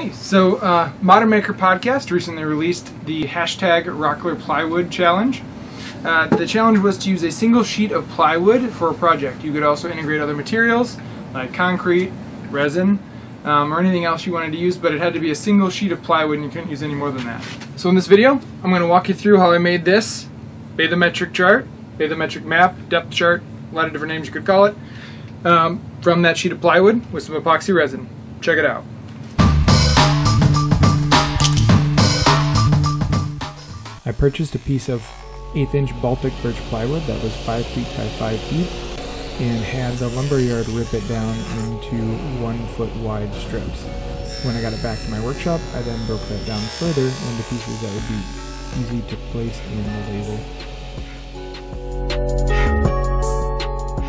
Hey, so Modern Maker Podcast recently released the hashtag rocklerplywoodchallenge. The challenge was to use a single sheet of plywood for a project. You could also integrate other materials like concrete, resin, or anything else you wanted to use, but it had to be a single sheet of plywood and you couldn't use any more than that. So in this video, I'm going to walk you through how I made this bathymetric chart, bathymetric map, depth chart, a lot of different names you could call it, from that sheet of plywood with some epoxy resin. Check it out. I purchased a piece of 1/8" Baltic birch plywood that was 5 feet by 5 feet and had the lumberyard rip it down into 1 foot wide strips. When I got it back to my workshop, I then broke that down further into pieces that would be easy to place in the laser.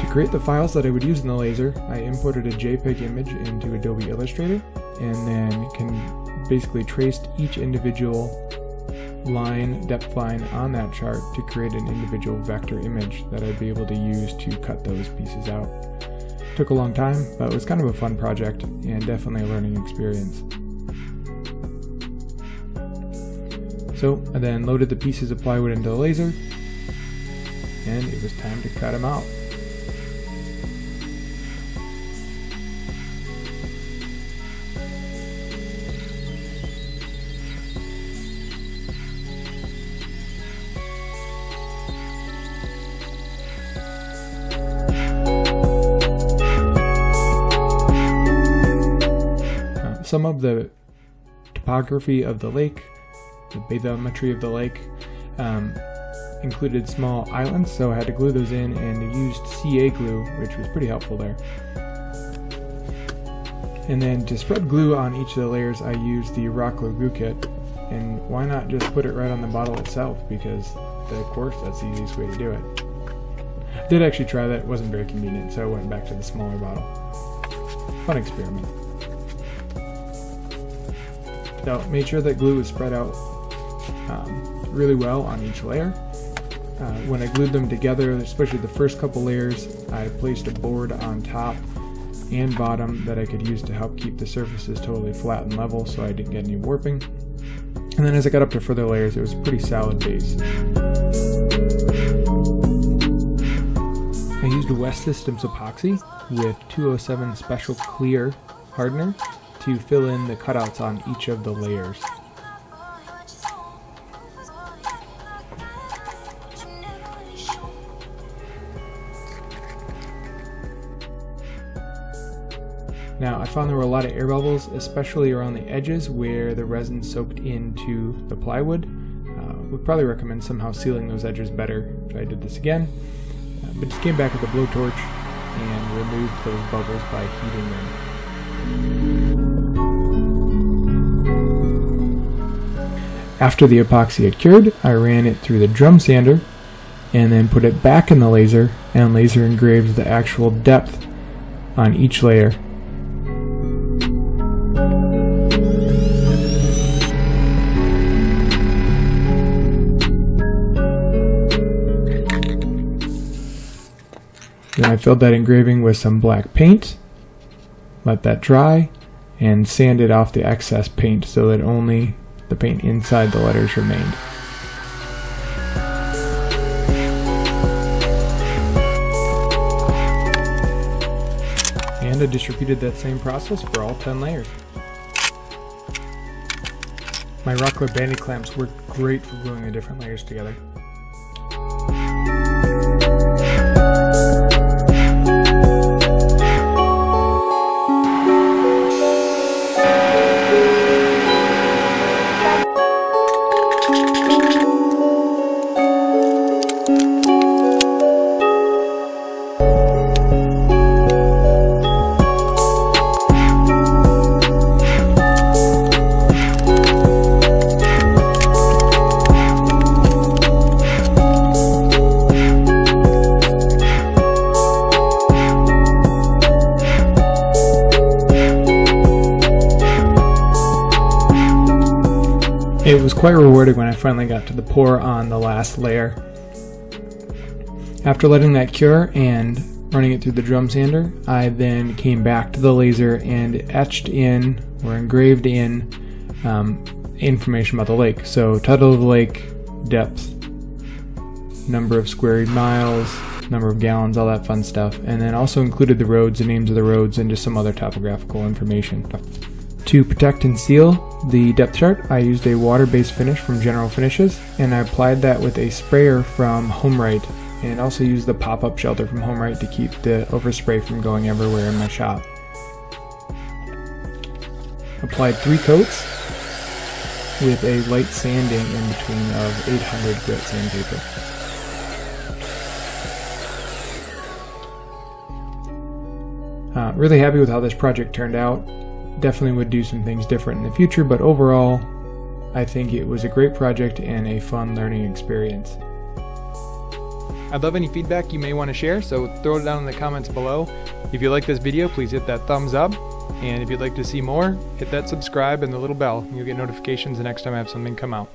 To create the files that I would use in the laser, I imported a JPEG image into Adobe Illustrator and then basically traced each individual depth line on that chart to create an individual vector image that I'd be able to use to cut those pieces out. Took a long time, but it was kind of a fun project and definitely a learning experience. So I then loaded the pieces of plywood into the laser and it was time to cut them out. Some of the topography of the lake, the bathymetry of the lake, included small islands, so I had to glue those in and used CA glue, which was pretty helpful there. And then to spread glue on each of the layers, I used the Rockler glue kit. And why not just put it right on the bottle itself, because of course that's the easiest way to do it. I did actually try that, it wasn't very convenient, so I went back to the smaller bottle. Fun experiment. So made sure that glue was spread out really well on each layer. When I glued them together, especially the first couple layers, I placed a board on top and bottom that I could use to help keep the surfaces totally flat and level so I didn't get any warping. And then as I got up to further layers, it was a pretty solid base. I used West Systems epoxy with 207 Special Clear hardener to fill in the cutouts on each of the layers. Now I found there were a lot of air bubbles, especially around the edges where the resin soaked into the plywood. Would probably recommend somehow sealing those edges better if I did this again. But just came back with a blowtorch and removed those bubbles by heating them. After the epoxy had cured, I ran it through the drum sander and then put it back in the laser and laser engraved the actual depth on each layer. Then I filled that engraving with some black paint, let that dry, and sanded off the excess paint so that only the paint inside the letters remained. And I just repeated that same process for all 10 layers. My Rockler banding clamps work great for gluing the different layers together. It was quite rewarding when I finally got to the pour on the last layer. After letting that cure and running it through the drum sander, I then came back to the laser and etched in were engraved in information about the lake. So title of the lake, depth, number of square miles, number of gallons, all that fun stuff. And then also included the roads, the names of the roads, and just some other topographical information. To protect and seal the depth chart, I used a water-based finish from General Finishes, and I applied that with a sprayer from HomeRite, and also used the pop-up shelter from HomeRite to keep the overspray from going everywhere in my shop. Applied 3 coats with a light sanding in between of 800 grit sandpaper. Really happy with how this project turned out. Definitely would do some things different in the future, but overall I think it was a great project and a fun learning experience. I'd love any feedback you may want to share, so throw it down in the comments below. If you like this video, please hit that thumbs up, and if you'd like to see more, hit that subscribe and the little bell. You'll get notifications the next time I have something come out.